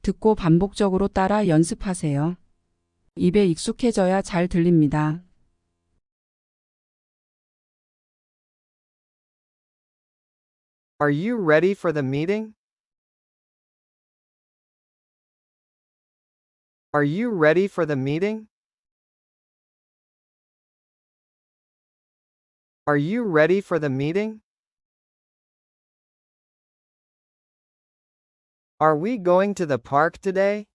듣고 반복적으로 따라 연습하세요. 입에 익숙해져야 잘 들립니다. Are you ready for the meeting? Are you ready for the meeting? Are you ready for the meeting? Are we going to the park today?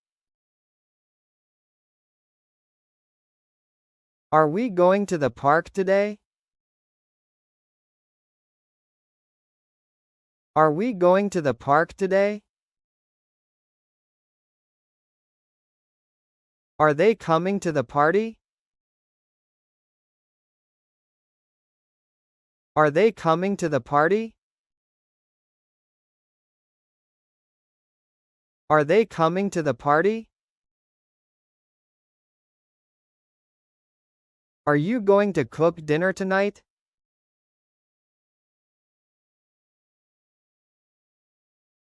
Are we going to the park today? Are we going to the park today? Are they coming to the party? Are they coming to the party? Are they coming to the party? Are you going to cook dinner tonight?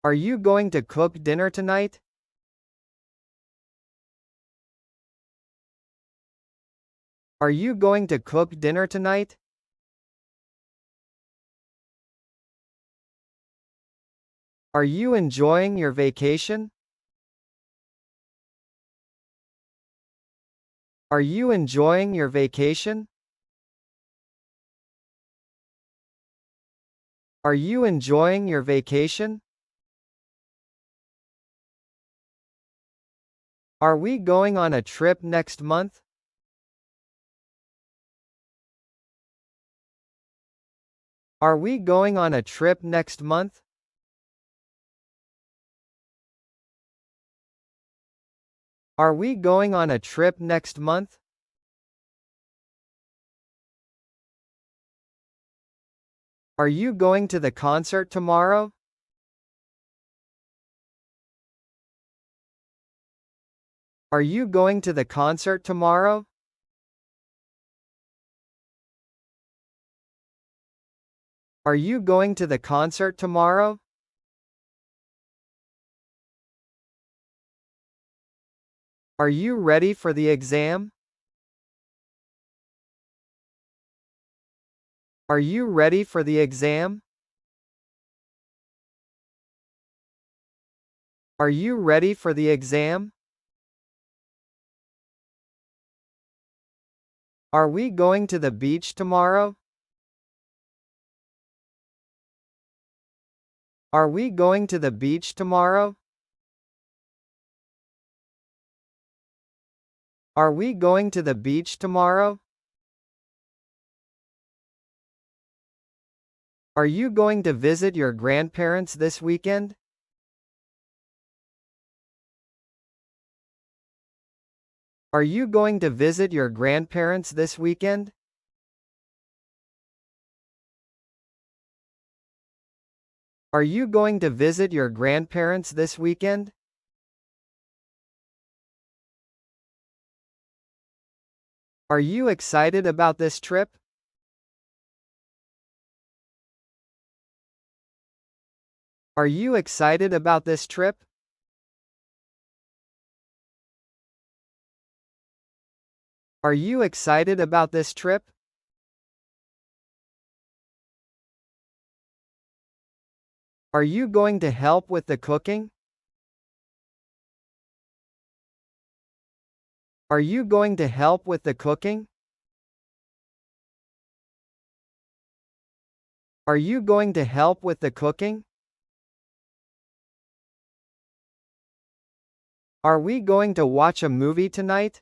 Are you going to cook dinner tonight? Are you going to cook dinner tonight? Are you enjoying your vacation? Are you enjoying your vacation? Are you enjoying your vacation? Are we going on a trip next month? Are we going on a trip next month? Are we going on a trip next month? Are you going to the concert tomorrow? Are you going to the concert tomorrow? Are you going to the concert tomorrow? Are you ready for the exam? Are you ready for the exam? Are you ready for the exam? Are we going to the beach tomorrow? Are we going to the beach tomorrow? Are we going to the beach tomorrow? Are you going to visit your grandparents this weekend? Are you going to visit your grandparents this weekend? Are you going to visit your grandparents this weekend? Are you excited about this trip? Are you excited about this trip? Are you excited about this trip? Are you going to help with the cooking? Are you going to help with the cooking? Are you going to help with the cooking? Are we going to watch a movie tonight?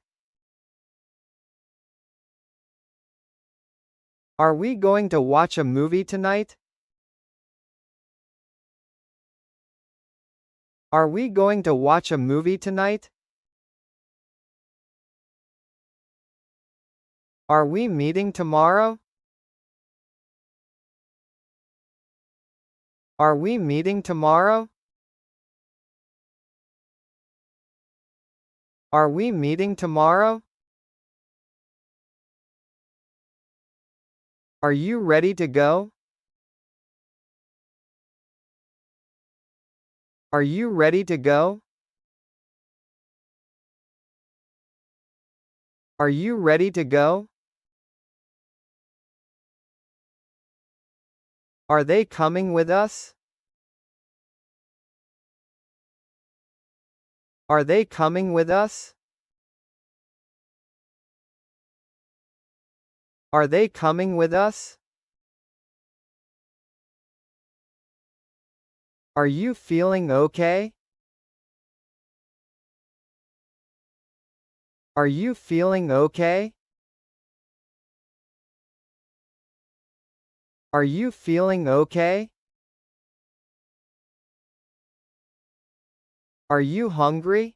Are we going to watch a movie tonight? Are we going to watch a movie tonight? Are we meeting tomorrow? Are we meeting tomorrow? Are we meeting tomorrow? Are you ready to go? Are you ready to go? Are you ready to go? Are they coming with us? Are they coming with us? Are they coming with us? Are you feeling okay? Are you feeling okay? Are you feeling okay? Are you hungry?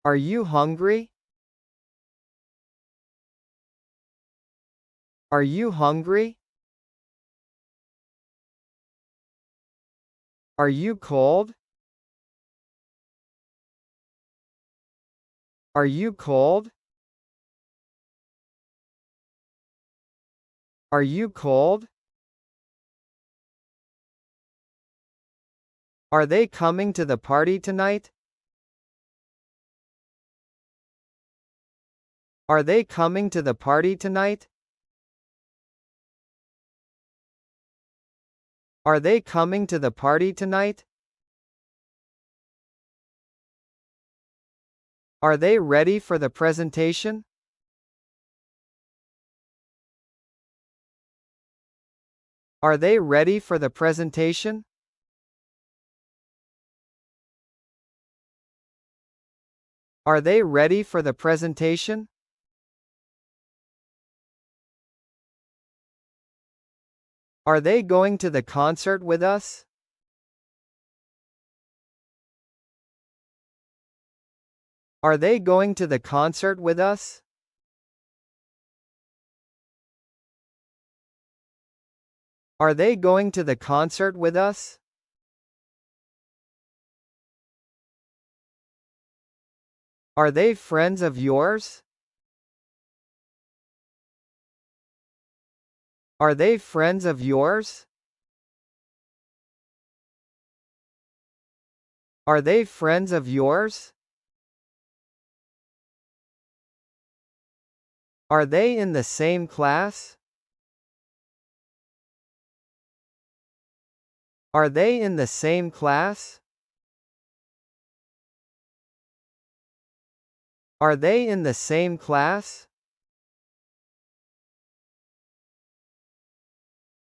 Are you hungry? Are you hungry? Are you cold? Are you cold? Are you cold? Are they coming to the party tonight? Are they coming to the party tonight? Are they coming to the party tonight? Are they ready for the presentation? Are they ready for the presentation? Are they ready for the presentation? Are they going to the concert with us? Are they going to the concert with us? Are they going to the concert with us? Are they friends of yours? Are they friends of yours? Are they friends of yours? Are they in the same class? Are they in the same class? Are they in the same class?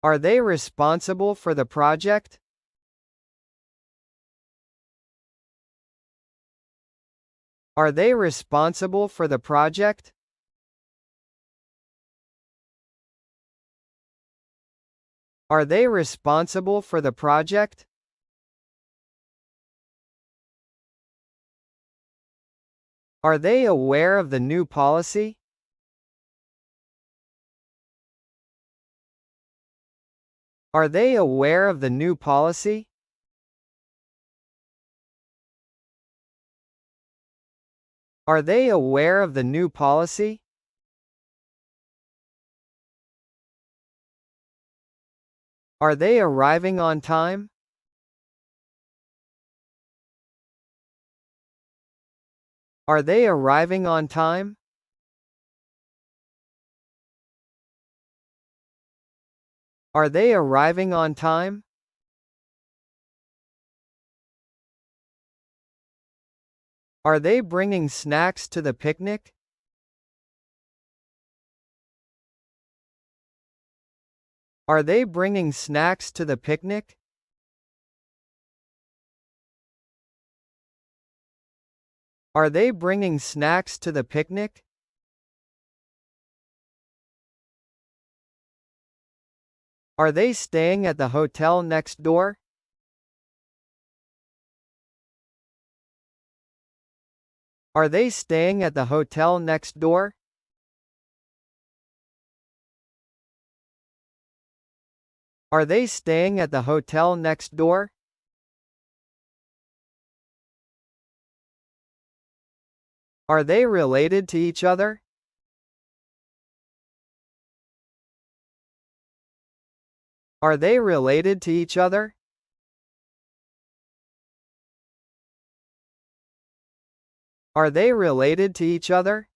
Are they responsible for the project? Are they responsible for the project? Are they responsible for the project? Are they aware of the new policy? Are they aware of the new policy? Are they aware of the new policy? Are they arriving on time? Are they arriving on time? Are they arriving on time? Are they bringing snacks to the picnic? Are they bringing snacks to the picnic? Are they bringing snacks to the picnic? Are they staying at the hotel next door? Are they staying at the hotel next door? Are they staying at the hotel next door? Are they related to each other? Are they related to each other? Are they related to each other?